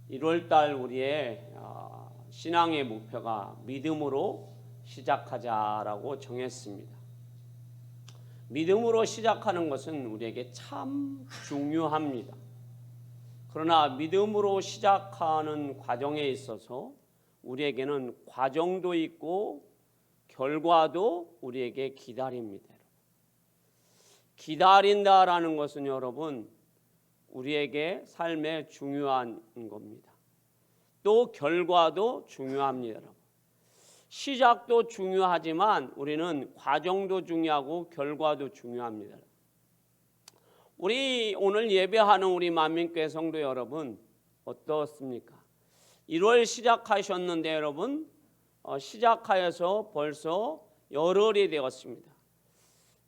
1월달 우리의 신앙의 목표가 믿음으로 시작하자라고 정했습니다. 믿음으로 시작하는 것은 우리에게 참 중요합니다. 그러나 믿음으로 시작하는 과정에 있어서 우리에게는 과정도 있고 결과도 우리에게 기다립니다. 기다린다라는 것은 여러분 우리에게 삶에 중요한 겁니다. 또 결과도 중요합니다. 여러분. 시작도 중요하지만 우리는 과정도 중요하고 결과도 중요합니다. 우리 오늘 예배하는 우리 만민교회 성도 여러분 어떻습니까? 1월 시작하셨는데 여러분 시작하여서 벌써 열흘이 되었습니다.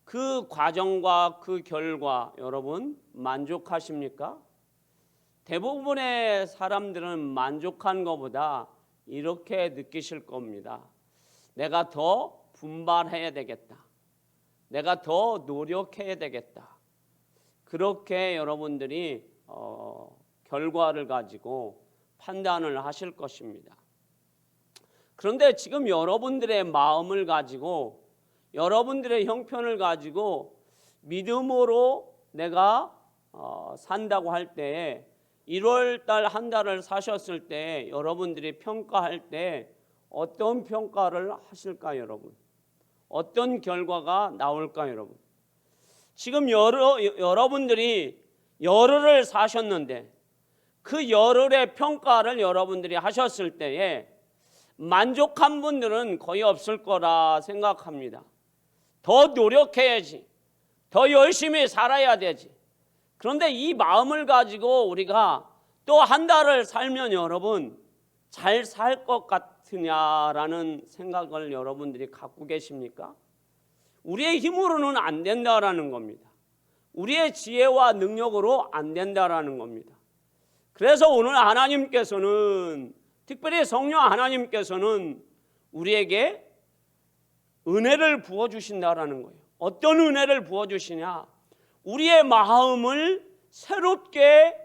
그 과정과 그 결과 여러분 만족하십니까? 대부분의 사람들은 만족한 것보다 이렇게 느끼실 겁니다. 내가 더 분발해야 되겠다. 내가 더 노력해야 되겠다. 그렇게 여러분들이 결과를 가지고 판단을 하실 것입니다. 그런데 지금 여러분들의 마음을 가지고 여러분들의 형편을 가지고 믿음으로 내가 산다고 할 때에 1월달 한 달을 사셨을 때 여러분들이 평가할 때 어떤 평가를 하실까요, 여러분? 어떤 결과가 나올까요, 여러분? 지금 여러분들이 열흘을 사셨는데 그 열흘의 평가를 여러분들이 하셨을 때에 만족한 분들은 거의 없을 거라 생각합니다. 더 노력해야지. 더 열심히 살아야 되지. 그런데 이 마음을 가지고 우리가 또 한 달을 살면 여러분 잘 살 것 같으냐라는 생각을 여러분들이 갖고 계십니까? 우리의 힘으로는 안 된다라는 겁니다. 우리의 지혜와 능력으로 안 된다라는 겁니다. 그래서 오늘 하나님께서는 특별히 성령 하나님께서는 우리에게 은혜를 부어주신다라는 거예요. 어떤 은혜를 부어주시냐? 우리의 마음을 새롭게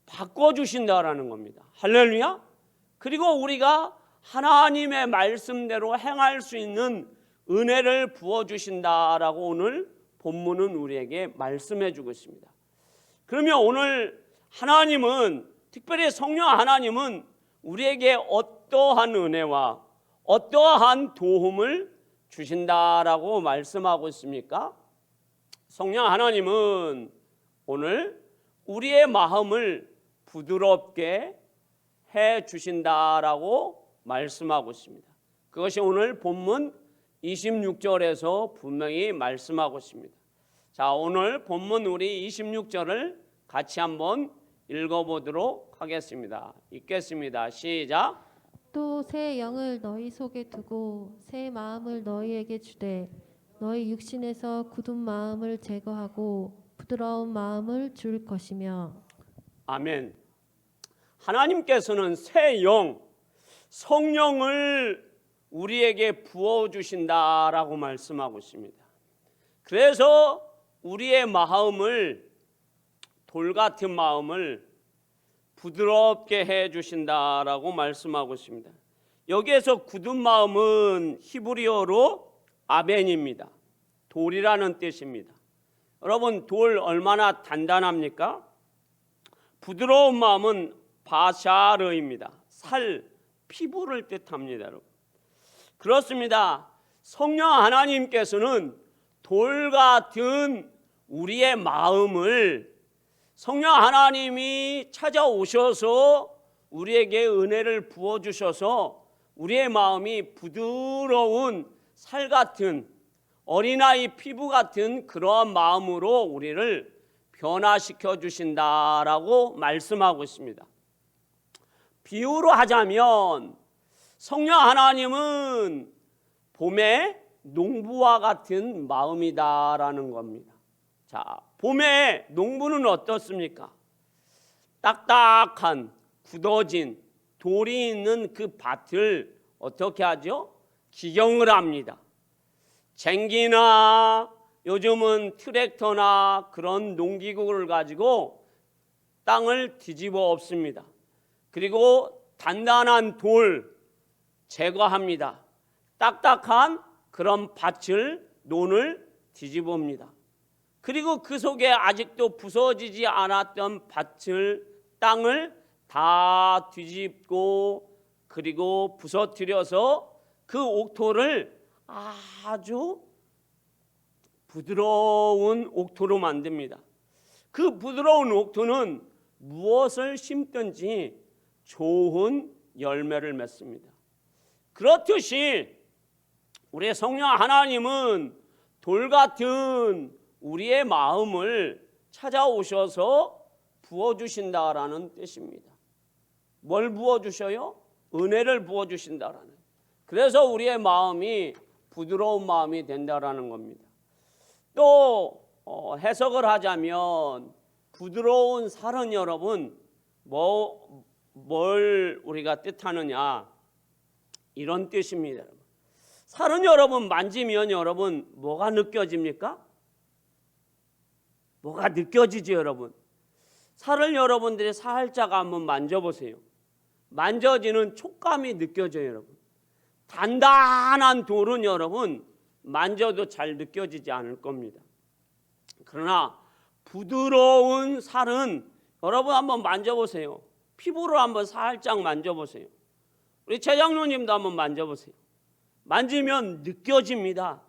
바꿔주신다라는 겁니다. 할렐루야. 그리고 우리가 하나님의 말씀대로 행할 수 있는 은혜를 부어주신다라고 오늘 본문은 우리에게 말씀해 주고 있습니다. 그러면 오늘 하나님은 특별히 성령 하나님은 우리에게 어떠한 은혜와 어떠한 도움을 주신다라고 말씀하고 있습니까? 성령 하나님은 오늘 우리의 마음을 부드럽게 해 주신다라고 말씀하고 있습니다. 그것이 오늘 본문 26절에서 분명히 말씀하고 있습니다. 자, 오늘 본문 우리 26절을 같이 한번 읽어보도록 하겠습니다. 읽겠습니다. 시작. 또 새 영을 너희 속에 두고 새 마음을 너희에게 주되 너희 육신에서 굳은 마음을 제거하고 부드러운 마음을 줄 것이며. 아멘. 하나님께서는 새 영, 성령을 우리에게 부어주신다라고 말씀하고 있습니다. 그래서 우리의 마음을 돌같은 마음을 부드럽게 해주신다라고 말씀하고 있습니다. 여기에서 굳은 마음은 히브리어로 아벤입니다. 돌이라는 뜻입니다. 여러분 돌 얼마나 단단합니까? 부드러운 마음은 바샤르입니다. 살, 피부를 뜻합니다. 여러분. 그렇습니다. 성령 하나님께서는 돌 같은 우리의 마음을 성령 하나님이 찾아오셔서 우리에게 은혜를 부어주셔서 우리의 마음이 부드러운 살 같은 어린아이 피부 같은 그러한 마음으로 우리를 변화시켜 주신다라고 말씀하고 있습니다. 비유로 하자면 성령 하나님은 봄의 농부와 같은 마음이다라는 겁니다. 자, 봄에 농부는 어떻습니까? 딱딱한 굳어진 돌이 있는 그 밭을 어떻게 하죠? 기경을 합니다. 쟁기나 요즘은 트랙터나 그런 농기구를 가지고 땅을 뒤집어 엎습니다. 그리고 단단한 돌 제거합니다. 딱딱한 그런 밭을 논을 뒤집어옵니다. 그리고 그 속에 아직도 부서지지 않았던 밭을 땅을 다 뒤집고 그리고 부서뜨려서 그 옥토를 아주 부드러운 옥토로 만듭니다. 그 부드러운 옥토는 무엇을 심든지 좋은 열매를 맺습니다. 그렇듯이 우리 성령 하나님은 돌 같은 우리의 마음을 찾아오셔서 부어주신다라는 뜻입니다. 뭘 부어주셔요? 은혜를 부어주신다라는. 그래서 우리의 마음이 부드러운 마음이 된다라는 겁니다. 또 해석을 하자면 부드러운 살은 여러분 뭘 우리가 뜻하느냐 이런 뜻입니다. 여러분. 살은 여러분 만지면 여러분 뭐가 느껴집니까? 뭐가 느껴지죠 여러분? 살을 여러분들이 살짝 한번 만져보세요. 만져지는 촉감이 느껴져요 여러분. 단단한 돌은 여러분 만져도 잘 느껴지지 않을 겁니다. 그러나 부드러운 살은 여러분 한번 만져보세요. 피부로 한번 살짝 만져보세요. 우리 최 장로님도 한번 만져보세요. 만지면 느껴집니다.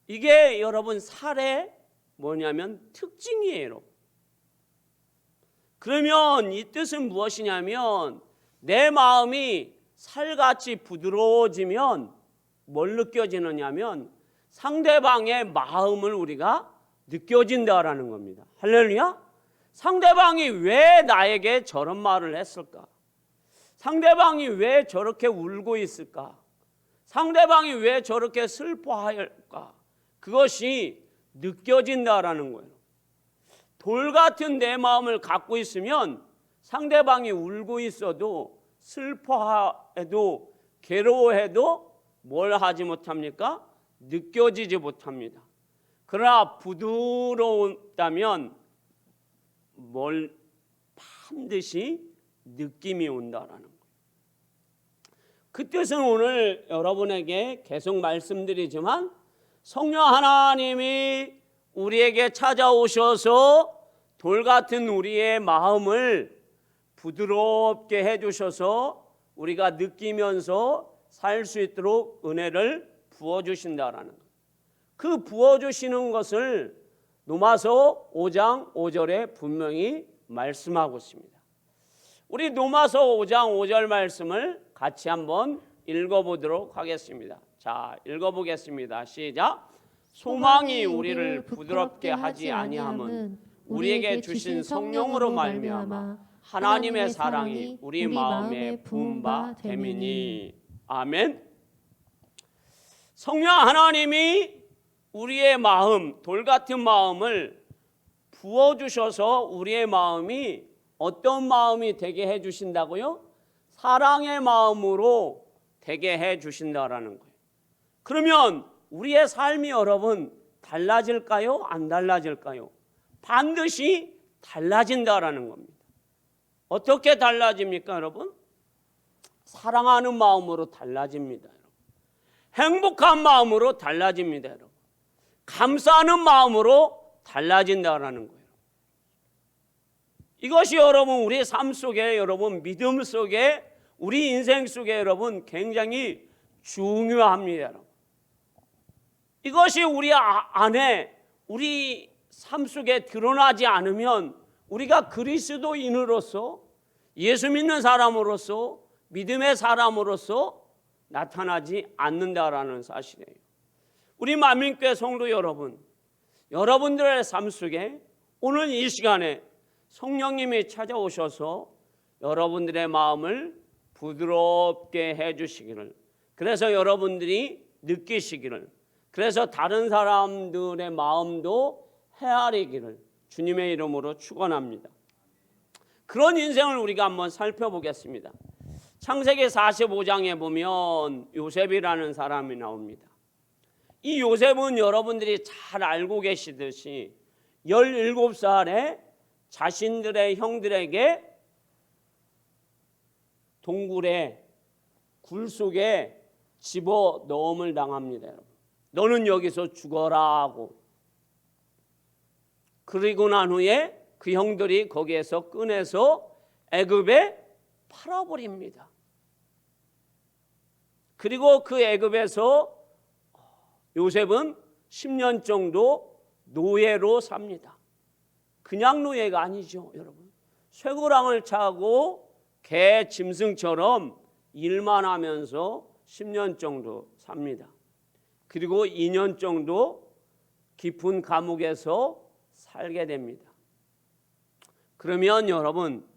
이게 여러분 살의 뭐냐면 특징이에요. 여러분. 그러면 이 뜻은 무엇이냐면 내 마음이 살같이 부드러워지면 뭘 느껴지느냐면 상대방의 마음을 우리가 느껴진다라는 겁니다. 할렐루야. 상대방이 왜 나에게 저런 말을 했을까? 상대방이 왜 저렇게 울고 있을까? 상대방이 왜 저렇게 슬퍼할까? 그것이 느껴진다라는 거예요. 돌 같은 내 마음을 갖고 있으면 상대방이 울고 있어도 슬퍼해도 괴로워해도 뭘 하지 못합니까? 느껴지지 못합니다. 그러나 부드러웠다면 뭘 반드시 느낌이 온다라는 거예요. 그 뜻은 오늘 여러분에게 계속 말씀드리지만 성령 하나님이 우리에게 찾아오셔서 돌 같은 우리의 마음을 부드럽게 해주셔서 우리가 느끼면서 살 수 있도록 은혜를 부어주신다라는 거예요. 그 부어주시는 것을 로마서 5장 5절에 분명히 말씀하고 있습니다. 우리 로마서 5장 5절 말씀을 같이 한번 읽어보도록 하겠습니다. 자, 읽어보겠습니다. 시작. 소망이 우리를 부드럽게 하지 아니함은 우리에게 주신 성령으로 말미암아 하나님의 사랑이 우리 마음에 부은 바 됨이니. 아멘. 성령 하나님이 우리의 마음, 돌 같은 마음을 부어주셔서 우리의 마음이 어떤 마음이 되게 해주신다고요? 사랑의 마음으로 되게 해주신다라는 거예요. 그러면 우리의 삶이 여러분 달라질까요? 안 달라질까요? 반드시 달라진다라는 겁니다. 어떻게 달라집니까 여러분? 사랑하는 마음으로 달라집니다. 여러분. 행복한 마음으로 달라집니다. 여러분. 감사하는 마음으로 달라진다라는 거예요. 이것이 여러분 우리 삶 속에 여러분 믿음 속에 우리 인생 속에 여러분 굉장히 중요합니다. 여러분. 이것이 우리 안에 우리 삶 속에 드러나지 않으면 우리가 그리스도인으로서 예수 믿는 사람으로서 믿음의 사람으로서 나타나지 않는다라는 사실이에요. 우리 만민교회 성도 여러분, 여러분들의 삶 속에 오늘 이 시간에 성령님이 찾아오셔서 여러분들의 마음을 부드럽게 해주시기를, 그래서 여러분들이 느끼시기를, 그래서 다른 사람들의 마음도 헤아리기를 주님의 이름으로 축원합니다. 그런 인생을 우리가 한번 살펴보겠습니다. 창세기 45장에 보면 요셉이라는 사람이 나옵니다. 이 요셉은 여러분들이 잘 알고 계시듯이 17살에 자신들의 형들에게 동굴에 굴 속에 집어 넣음을 당합니다. 여러분. 너는 여기서 죽어라 하고, 그리고 난 후에 그 형들이 거기에서 꺼내서 애굽에 팔아버립니다. 그리고 그 애굽에서 요셉은 10년 정도 노예로 삽니다. 그냥 노예가 아니죠, 여러분. 쇠고랑을 차고 개 짐승처럼 일만 하면서 10년 정도 삽니다. 그리고 2년 정도 깊은 감옥에서 살게 됩니다. 그러면 여러분,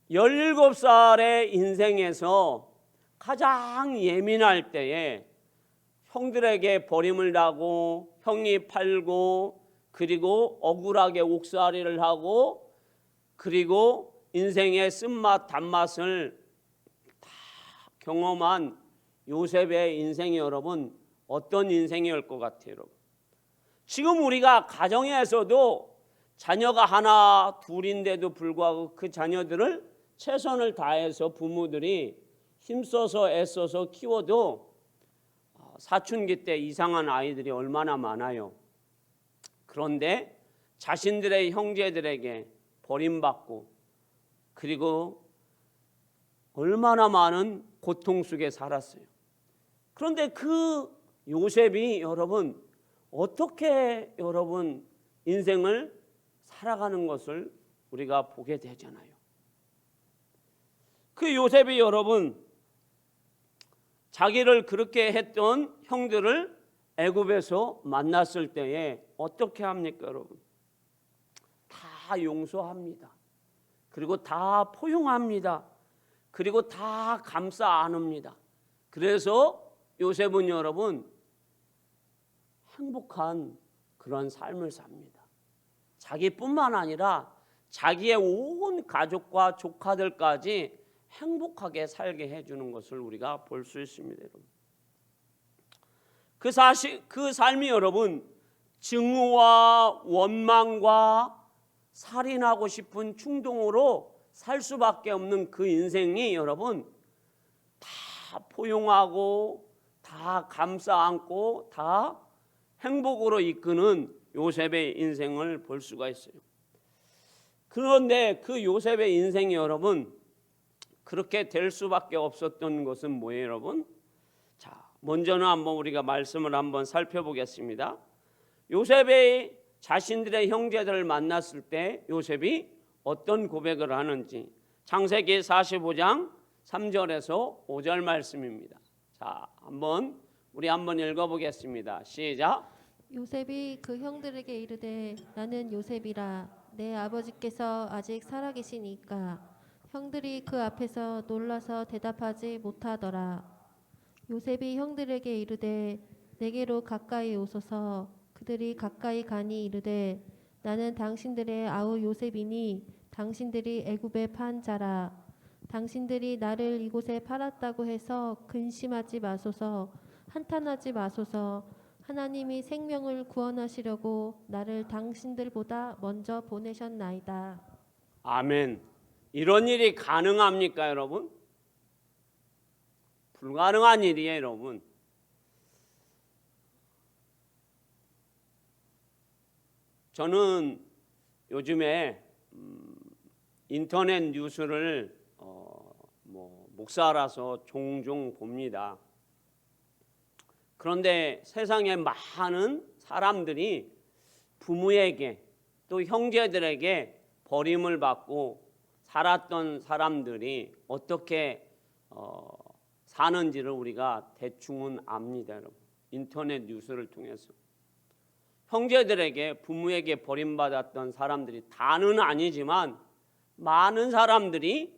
17살의 인생에서 가장 예민할 때에 형들에게 버림을 당하고 형이 팔고, 그리고 억울하게 옥살이를 하고, 그리고 인생의 쓴맛 단맛을 다 경험한 요셉의 인생이 여러분 어떤 인생이었을 것 같아요, 여러분? 지금 우리가 가정에서도 자녀가 하나 둘인데도 불구하고 그 자녀들을 최선을 다해서 부모들이 힘써서 애써서 키워도 사춘기 때 이상한 아이들이 얼마나 많아요. 그런데 자신들의 형제들에게 버림받고, 그리고 얼마나 많은 고통 속에 살았어요. 그런데 그 요셉이 여러분 어떻게 여러분 인생을 살아가는 것을 우리가 보게 되잖아요. 그 요셉이 여러분 자기를 그렇게 했던 형들을 애굽에서 만났을 때에 어떻게 합니까, 여러분? 다 용서합니다. 그리고 다 포용합니다. 그리고 다 감싸 안읍니다. 그래서 요셉은 여러분 행복한 그런 삶을 삽니다. 자기뿐만 아니라 자기의 온 가족과 조카들까지 행복하게 살게 해주는 것을 우리가 볼 수 있습니다, 여러분. 그 삶이 여러분 증오와 원망과 살인하고 싶은 충동으로 살 수밖에 없는 그 인생이 여러분 다 포용하고 다 감싸 안고 다 행복으로 이끄는 요셉의 인생을 볼 수가 있어요. 그런데 그 요셉의 인생이 여러분 그렇게 될 수밖에 없었던 것은 뭐예요, 여러분? 자, 먼저는 한번 우리가 말씀을 한번 살펴보겠습니다. 요셉의 자신들의 형제들을 만났을 때 요셉이 어떤 고백을 하는지 창세기 45장 3절에서 5절 말씀입니다. 자, 우리 한번 읽어보겠습니다. 시작. 요셉이 그 형들에게 이르되 나는 요셉이라 내 아버지께서 아직 살아계시니까 형들이 그 앞에서 놀라서 대답하지 못하더라. 요셉이 형들에게 이르되 내게로 가까이 오소서. 그들이 가까이 가니 이르되 나는 당신들의 아우 요셉이니 당신들이 애굽에 판 자라. 당신들이 나를 이곳에 팔았다고 해서 근심하지 마소서. 한탄하지 마소서. 하나님이 생명을 구원하시려고 나를 당신들보다 먼저 보내셨나이다. 아멘. 이런 일이 가능합니까, 여러분? 불가능한 일이에요, 여러분. 저는 요즘에 인터넷 뉴스를 목사라서 종종 봅니다. 그런데 세상에 많은 사람들이 부모에게 또 형제들에게 버림을 받고 살았던 사람들이 어떻게 사는지를 우리가 대충은 압니다, 여러분. 인터넷 뉴스를 통해서 형제들에게 부모에게 버림받았던 사람들이 다는 아니지만 많은 사람들이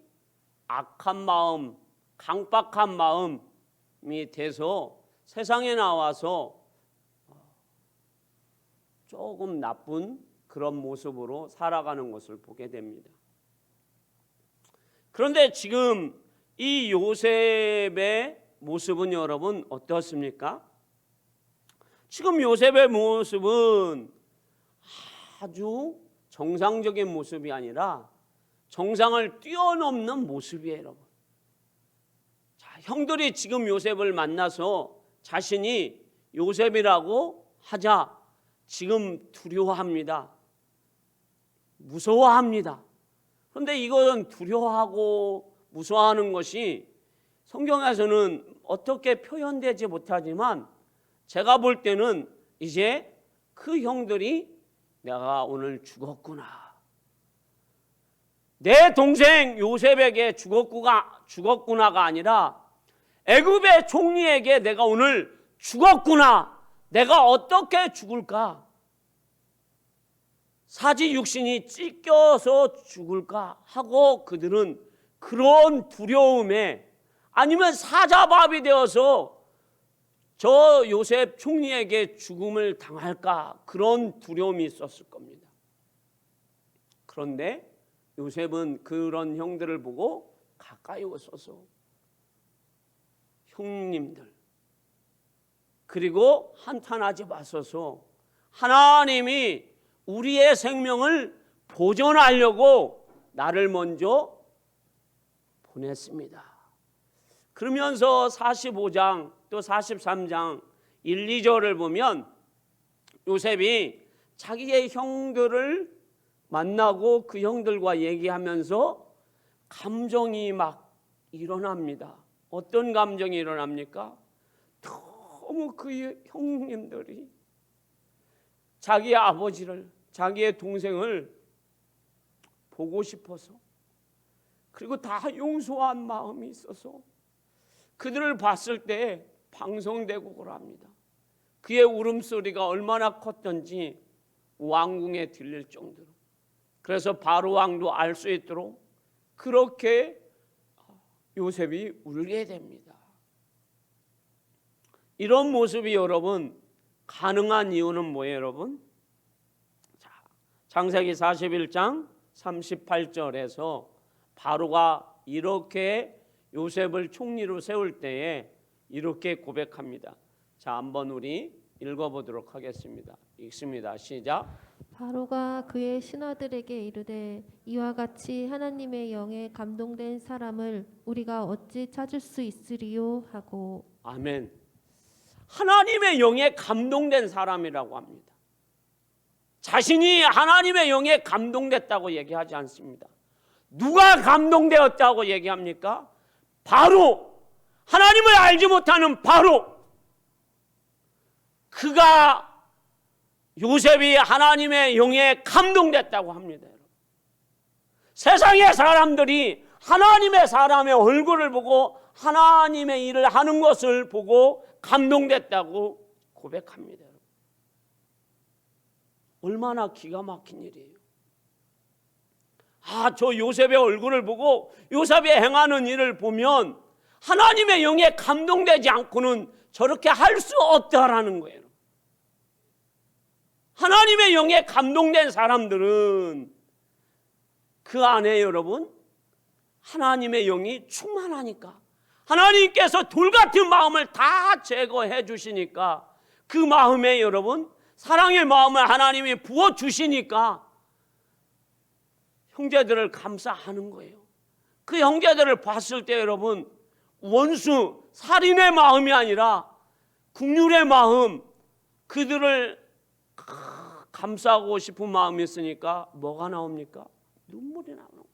악한 마음, 강박한 마음이 돼서 세상에 나와서 조금 나쁜 그런 모습으로 살아가는 것을 보게 됩니다. 그런데 지금 이 요셉의 모습은 여러분 어떻습니까? 지금 요셉의 모습은 아주 정상적인 모습이 아니라 정상을 뛰어넘는 모습이에요, 여러분. 형들이 지금 요셉을 만나서 자신이 요셉이라고 하자 지금 두려워합니다. 무서워합니다. 그런데 이건 두려워하고 무서워하는 것이 성경에서는 어떻게 표현되지 못하지만 제가 볼 때는 이제 그 형들이 내가 오늘 죽었구나, 내 동생 요셉에게 죽었구나가 아니라 애굽의 총리에게 내가 오늘 죽었구나, 내가 어떻게 죽을까, 사지 육신이 찢겨서 죽을까 하고 그들은 그런 두려움에, 아니면 사자밥이 되어서 저 요셉 총리에게 죽음을 당할까, 그런 두려움이 있었을 겁니다. 그런데 요셉은 그런 형들을 보고 가까이 오셔서 형님들, 그리고 한탄하지 마소서, 하나님이 우리의 생명을 보존하려고 나를 먼저 보냈습니다. 그러면서 45장 또 43장 1, 2절을 보면 요셉이 자기의 형들을 만나고 그 형들과 얘기하면서 감정이 막 일어납니다. 어떤 감정이 일어납니까? 너무 그 형님들이 자기의 아버지를, 자기의 동생을 보고 싶어서, 그리고 다 용서한 마음이 있어서 그들을 봤을 때 방송되고 그럽니다. 그의 울음소리가 얼마나 컸던지 왕궁에 들릴 정도로. 그래서 바로 왕도 알 수 있도록 그렇게 요셉이 울게 됩니다. 이런 모습이 여러분 가능한 이유는 뭐예요, 여러분? 자, 창세기 41장 38절에서 바로가 이렇게 요셉을 총리로 세울 때에 이렇게 고백합니다. 자, 한번 우리 읽어보도록 하겠습니다. 읽습니다. 시작. 바로가 그의 신하들에게 이르되 이와 같이 하나님의 영에 감동된 사람을 우리가 어찌 찾을 수 있으리요 하고. 아멘. 하나님의 영에 감동된 사람이라고 합니다. 자신이 하나님의 영에 감동됐다고 얘기하지 않습니다. 누가 감동되었다고 얘기합니까? 바로 하나님을 알지 못하는 바로, 그가 요셉이 하나님의 영에 감동됐다고 합니다. 세상의 사람들이 하나님의 사람의 얼굴을 보고 하나님의 일을 하는 것을 보고 감동됐다고 고백합니다. 얼마나 기가 막힌 일이에요. 저 요셉의 얼굴을 보고 요셉이 행하는 일을 보면 하나님의 영에 감동되지 않고는 저렇게 할 수 없다라는 거예요. 하나님의 영에 감동된 사람들은 그 안에 여러분 하나님의 영이 충만하니까, 하나님께서 돌같은 마음을 다 제거해 주시니까, 그 마음에 여러분 사랑의 마음을 하나님이 부어주시니까 형제들을 감싸하는 거예요. 그 형제들을 봤을 때 여러분 원수, 살인의 마음이 아니라 긍휼의 마음, 그들을 감싸고 싶은 마음이 있으니까 뭐가 나옵니까? 눈물이 나오는 거예요.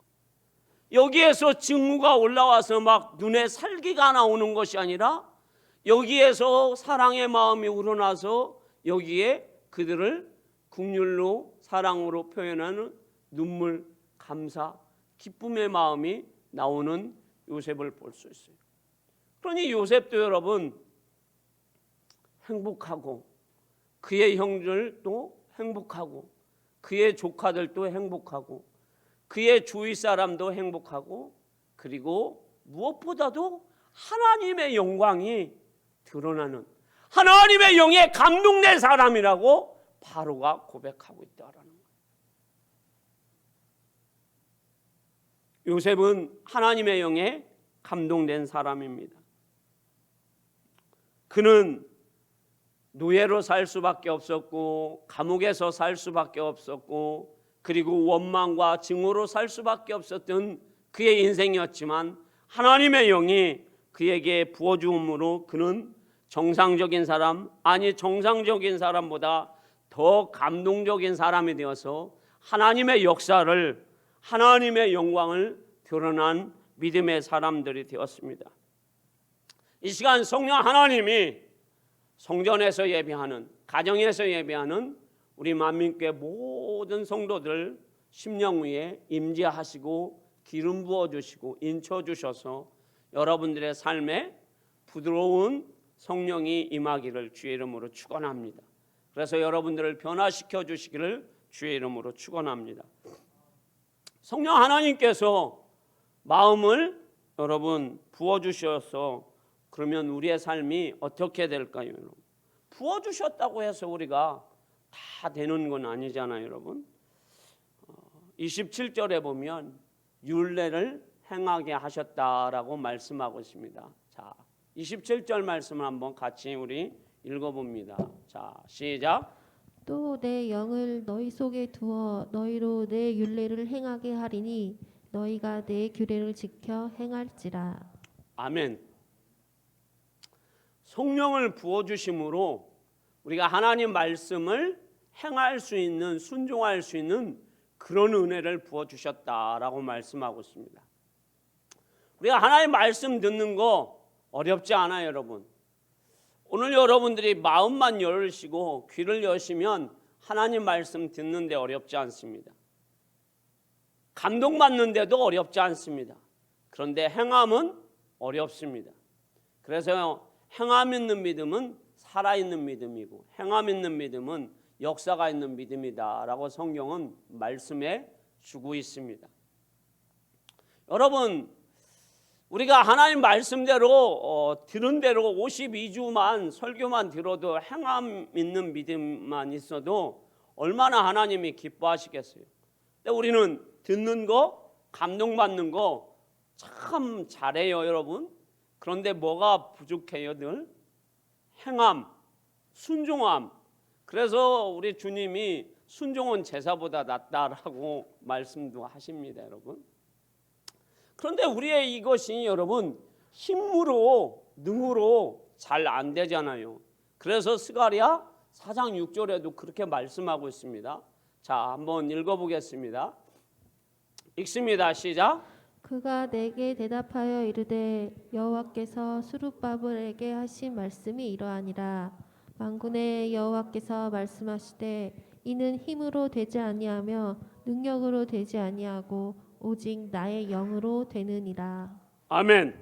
여기에서 증오가 올라와서 막 눈에 살기가 나오는 것이 아니라 여기에서 사랑의 마음이 우러나서 여기에 그들을 긍휼로 사랑으로 표현하는 눈물, 감사, 기쁨의 마음이 나오는 요셉을 볼 수 있어요. 그러니 요셉도 여러분 행복하고 그의 형들도 행복하고 그의 조카들도 행복하고 그의 주위 사람도 행복하고, 그리고 무엇보다도 하나님의 영광이 드러나는, 하나님의 영에 감동된 사람이라고 바로가 고백하고 있다라는 거예요. 요셉은 하나님의 영에 감동된 사람입니다. 그는 노예로 살 수밖에 없었고 감옥에서 살 수밖에 없었고 그리고 원망과 증오로 살 수밖에 없었던 그의 인생이었지만 하나님의 영이 그에게 부어주므로 그는 정상적인 사람, 아니 정상적인 사람보다 더 감동적인 사람이 되어서 하나님의 역사를, 하나님의 영광을 드러난 믿음의 사람들이 되었습니다. 이 시간 성령 하나님이 성전에서 예배하는, 가정에서 예배하는 우리 만민교회 모든 성도들 심령 위에 임재하시고 기름 부어주시고 인쳐주셔서 여러분들의 삶에 부드러운 성령이 임하기를 주의 이름으로 축원합니다. 그래서 여러분들을 변화시켜 주시기를 주의 이름으로 축원합니다. 성령 하나님께서 마음을 여러분 부어주셔서 그러면 우리의 삶이 어떻게 될까요? 여러분? 부어주셨다고 해서 우리가 다 되는 건 아니잖아요, 여러분. 27절에 보면 율례를 행하게 하셨다라고 말씀하고 있습니다. 자, 27절 말씀을 한번 같이 우리 읽어봅니다. 자, 시작. 또 내 영을 너희 속에 두어 너희로 내 율례를 행하게 하리니 너희가 내 규례를 지켜 행할지라. 아멘. 성령을 부어주심으로 우리가 하나님 말씀을 행할 수 있는, 순종할 수 있는 그런 은혜를 부어주셨다라고 말씀하고 있습니다. 우리가 하나님 말씀 듣는 거 어렵지 않아요, 여러분. 오늘 여러분들이 마음만 열으시고 귀를 여시면 하나님 말씀 듣는데 어렵지 않습니다. 감동받는데도 어렵지 않습니다. 그런데 행함은 어렵습니다. 그래서 행함 있는 믿음은 살아있는 믿음이고 행함 있는 믿음은 역사가 있는 믿음이다라고 성경은 말씀해 주고 있습니다. 여러분, 우리가 하나님 말씀대로 들은 대로 52주만 설교만 들어도 행함 있는 믿음만 있어도 얼마나 하나님이 기뻐하시겠어요. 근데 우리는 듣는 거, 감동받는 거 참 잘해요, 여러분. 그런데 뭐가 부족해요, 늘? 행함, 순종함. 그래서 우리 주님이 순종은 제사보다 낫다라고 말씀도 하십니다, 여러분. 그런데 우리의 이것이 여러분 힘으로, 능으로 잘 안 되잖아요. 그래서 스가랴 4장 6절에도 그렇게 말씀하고 있습니다. 자, 한번 읽어보겠습니다. 읽습니다. 시작. 그가 내게 대답하여 이르되 여호와께서 스룹바벨에게 하신 말씀이 이러하니라. 만군의 여호와께서 말씀하시되 이는 힘으로 되지 아니하며 능력으로 되지 아니하고 오직 나의 영으로 되느니라. 아멘.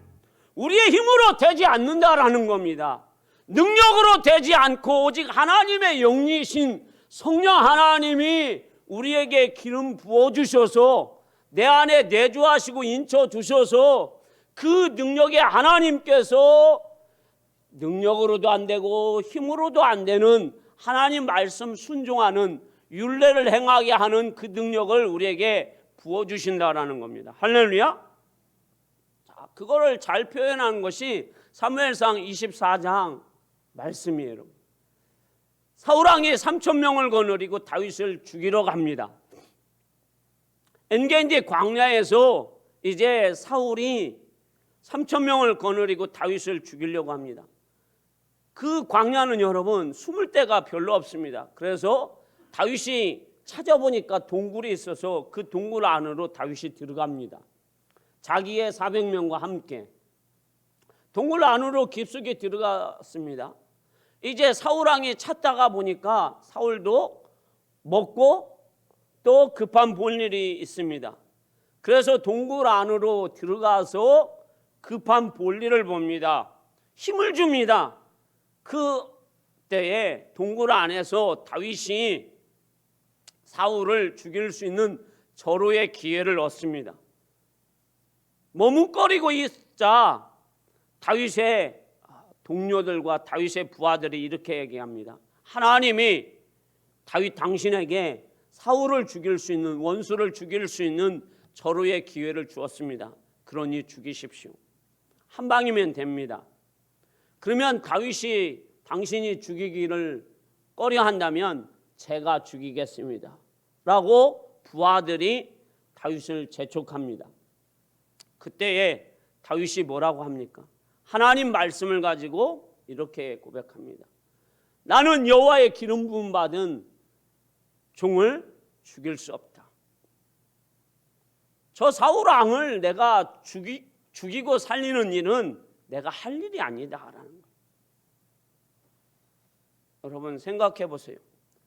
우리의 힘으로 되지 않는다라는 겁니다. 능력으로 되지 않고 오직 하나님의 영이신 성령 하나님이 우리에게 기름 부어주셔서 내 안에 내주하시고 인쳐주셔서 그 능력에 하나님께서 능력으로도 안 되고 힘으로도 안 되는 하나님 말씀 순종하는 율례를 행하게 하는 그 능력을 우리에게 부어주신다라는 겁니다. 할렐루야. 자, 그거를 잘 표현한 것이 사무엘상 24장 말씀이에요. 사울왕이 3,000명을 거느리고 다윗을 죽이러 갑니다. 엔게디 광야에서 이제 사울이 3,000명을 거느리고 다윗을 죽이려고 합니다. 그 광야는 여러분 숨을 데가 별로 없습니다. 그래서 다윗이 찾아보니까 동굴이 있어서 그 동굴 안으로 다윗이 들어갑니다. 자기의 400명과 함께 동굴 안으로 깊숙이 들어갔습니다. 이제 사울왕이 찾다가 보니까 사울도 먹고 또 급한 볼 일이 있습니다. 그래서 동굴 안으로 들어가서 급한 볼 일을 봅니다. 힘을 줍니다. 그 때에 동굴 안에서 다윗이 사울을 죽일 수 있는 절호의 기회를 얻습니다. 머뭇거리고 있자 다윗의 동료들과 다윗의 부하들이 이렇게 얘기합니다. 하나님이 다윗 당신에게 사울을 죽일 수 있는, 원수를 죽일 수 있는 절호의 기회를 주었습니다. 그러니 죽이십시오. 한 방이면 됩니다. 그러면 다윗이 당신이 죽이기를 꺼려 한다면 제가 죽이겠습니다 라고 부하들이 다윗을 재촉합니다. 그때에 다윗이 뭐라고 합니까? 하나님 말씀을 가지고 이렇게 고백합니다. 나는 여호와의 기름 부음 받은 종을 죽일 수 없다. 저 사울 왕을 내가 죽이고 살리는 일은 내가 할 일이 아니다라는 거예요. 여러분 생각해 보세요.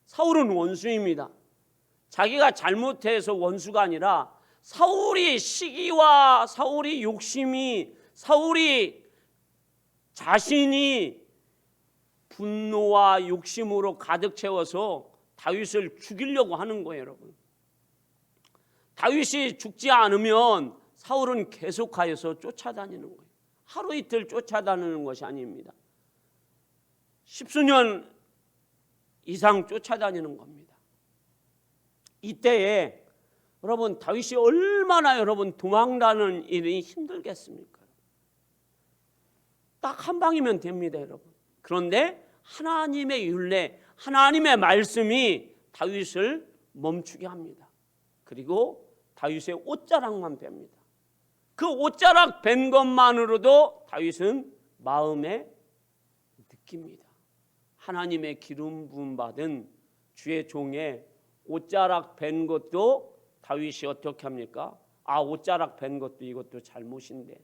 사울은 원수입니다. 자기가 잘못해서 원수가 아니라 사울이 시기와 사울이 욕심이 사울이 자신이 분노와 욕심으로 가득 채워서 다윗을 죽이려고 하는 거예요, 여러분. 다윗이 죽지 않으면 사울은 계속하여서 쫓아다니는 거예요. 하루 이틀 쫓아다니는 것이 아닙니다. 십수년 이상 쫓아다니는 겁니다. 이때에 여러분 다윗이 얼마나 여러분 도망가는 일이 힘들겠습니까? 딱 한 방이면 됩니다, 여러분. 그런데 하나님의 율례, 하나님의 말씀이 다윗을 멈추게 합니다. 그리고 다윗의 옷자락만 뺍니다. 그 옷자락 뺀 것만으로도 다윗은 마음에 느낍니다. 하나님의 기름 부음 받은 주의 종의 옷자락 뺀 것도 다윗이 어떻게 합니까? 아, 옷자락 뺀 것도 이것도 잘못인데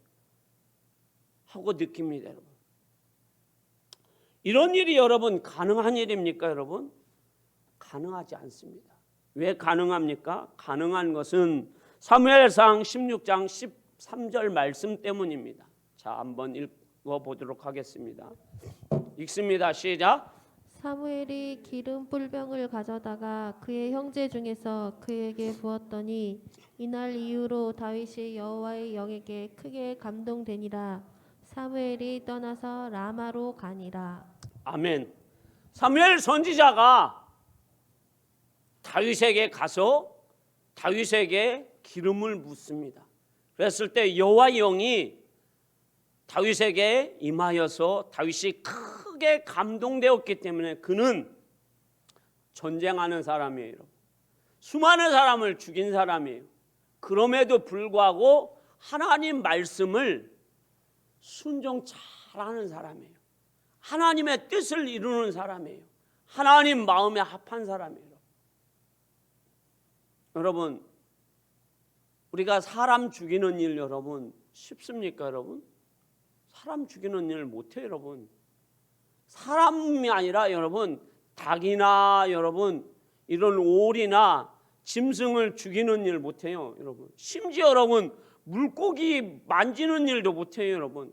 하고 느낍니다, 여러분. 이런 일이 여러분 가능한 일입니까, 여러분? 가능하지 않습니다. 왜 가능합니까? 가능한 것은 사무엘상 16장 13절 말씀 때문입니다. 자, 한번 읽어보도록 하겠습니다. 읽습니다. 시작. 사무엘이 기름 뿔병을 가져다가 그의 형제 중에서 그에게 부었더니 이날 이후로 다윗이 여호와의 영에게 크게 감동되니라. 사무엘이 떠나서 라마로 가니라. 아멘. 사무엘 선지자가 다윗에게 가서 다윗에게 기름을 붓습니다. 그랬을 때 여호와의 영이 다윗에게 임하여서 다윗이 크게 감동되었기 때문에 그는 전쟁하는 사람이에요. 수많은 사람을 죽인 사람이에요. 그럼에도 불구하고 하나님 말씀을 순종 잘하는 사람이에요. 하나님의 뜻을 이루는 사람이에요. 하나님 마음에 합한 사람이에요. 여러분, 우리가 사람 죽이는 일 여러분 쉽습니까, 여러분? 사람 죽이는 일 못해요, 여러분. 사람이 아니라 여러분 닭이나 여러분 이런 오리나 짐승을 죽이는 일 못해요, 여러분. 심지어 여러분 물고기 만지는 일도 못해요, 여러분.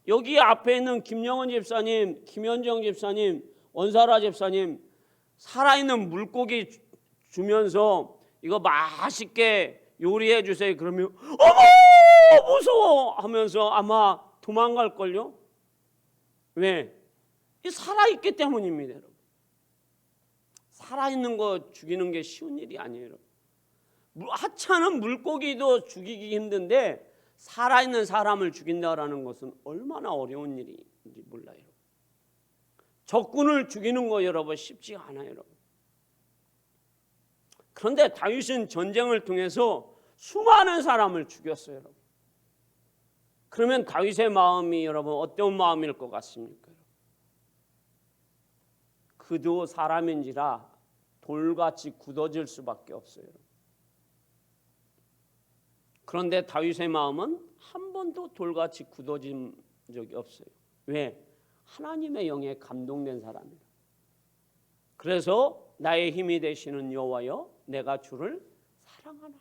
여기 앞에 있는 김영원 집사님, 김현정 집사님, 원사라 집사님 살아있는 물고기 주면서 이거 맛있게 요리해 주세요. 그러면 어머 무서워 하면서 아마 도망갈걸요. 왜? 이 살아있기 때문입니다, 여러분. 살아있는 거 죽이는 게 쉬운 일이 아니에요, 여러분. 하찮은 물고기도 죽이기 힘든데 살아있는 사람을 죽인다라는 것은 얼마나 어려운 일인지 몰라요. 적군을 죽이는 거 여러분 쉽지 않아요, 여러분. 그런데 다윗은 전쟁을 통해서 수많은 사람을 죽였어요, 여러분. 그러면 다윗의 마음이 여러분 어떤 마음일 것 같습니까? 그도 사람인지라 돌같이 굳어질 수밖에 없어요. 그런데 다윗의 마음은 한 번도 돌같이 굳어진 적이 없어요. 왜? 하나님의 영에 감동된 사람이라. 그래서 나의 힘이 되시는 여호와여, 내가 주를 사랑하나이다.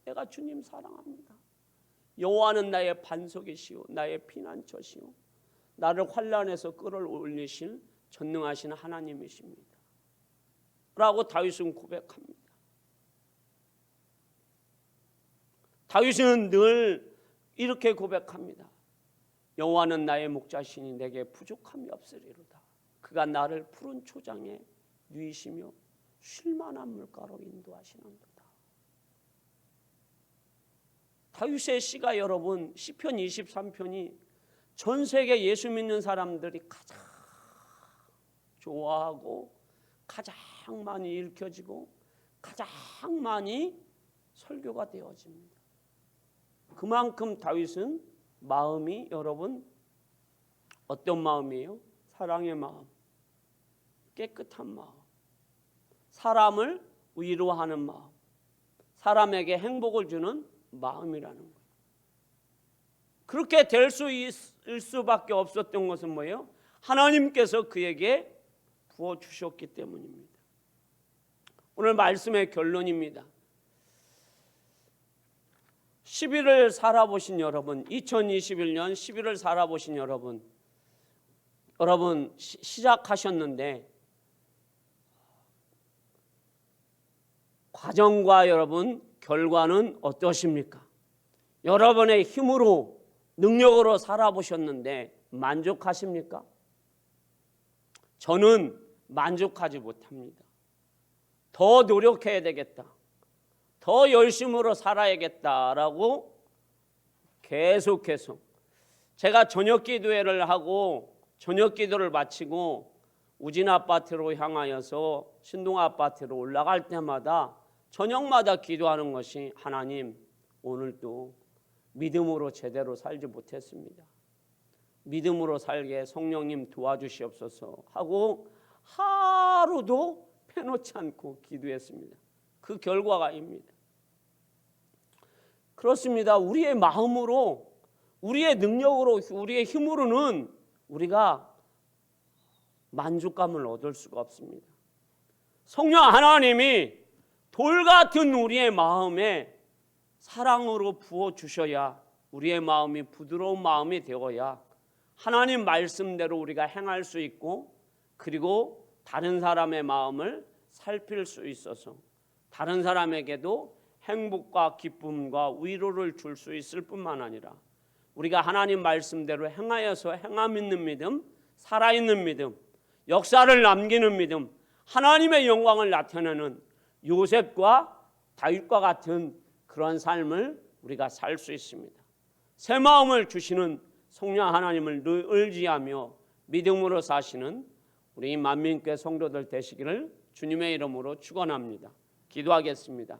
내가 주님 사랑합니다. 여호와는 나의 반석이시오, 나의 피난처시오, 나를 환난에서 끌어올리실 전능하신 하나님이십니다. 라고 다윗은 고백합니다. 다윗은 늘 이렇게 고백합니다. 여호와는 나의 목자시니 내게 부족함이 없으리로다. 그가 나를 푸른 초장에 누이시며 쉴만한 물가로 인도하시는도다. 다윗의 시가 여러분 시편 23편이 전 세계 예수 믿는 사람들이 가장 좋아하고 가장 많이 읽혀지고 가장 많이 설교가 되어집니다. 그만큼 다윗은 마음이 여러분 어떤 마음이에요? 사랑의 마음, 깨끗한 마음, 사람을 위로하는 마음, 사람에게 행복을 주는 마음이라는 거예요. 그렇게 될 수 있을 수밖에 없었던 것은 뭐예요? 하나님께서 그에게 부어주셨기 때문입니다. 오늘 말씀의 결론입니다. 11을 살아보신 여러분, 2021년 11을 살아보신 여러분 시작하셨는데 과정과 여러분 결과는 어떠십니까? 여러분의 힘으로 능력으로 살아보셨는데 만족하십니까? 저는 만족하지 못합니다. 더 노력해야 되겠다, 더 열심으로 살아야겠다라고 계속 제가 저녁 기도회를 하고 저녁 기도를 마치고 우진 아파트로 향하여서 신동 아파트로 올라갈 때마다 저녁마다 기도하는 것이 하나님, 오늘도 믿음으로 제대로 살지 못했습니다. 믿음으로 살게 성령님 도와주시옵소서 하고 하루도 빼놓지 않고 기도했습니다. 그 결과가입니다. 그렇습니다. 우리의 마음으로, 우리의 능력으로, 우리의 힘으로는 우리가 만족감을 얻을 수가 없습니다. 성령 하나님이 돌 같은 우리의 마음에 사랑으로 부어주셔야 우리의 마음이 부드러운 마음이 되어야 하나님 말씀대로 우리가 행할 수 있고, 그리고 다른 사람의 마음을 살필 수 있어서 다른 사람에게도 행복과 기쁨과 위로를 줄 수 있을 뿐만 아니라 우리가 하나님 말씀대로 행하여서 행함 있는 믿음, 살아있는 믿음, 역사를 남기는 믿음, 하나님의 영광을 나타내는 요셉과 다윗과 같은 그런 삶을 우리가 살 수 있습니다. 새 마음을 주시는 성령 하나님을 늘 의지하며 믿음으로 사시는 우리 만민교회 성도들 되시기를 주님의 이름으로 축원합니다. 기도하겠습니다.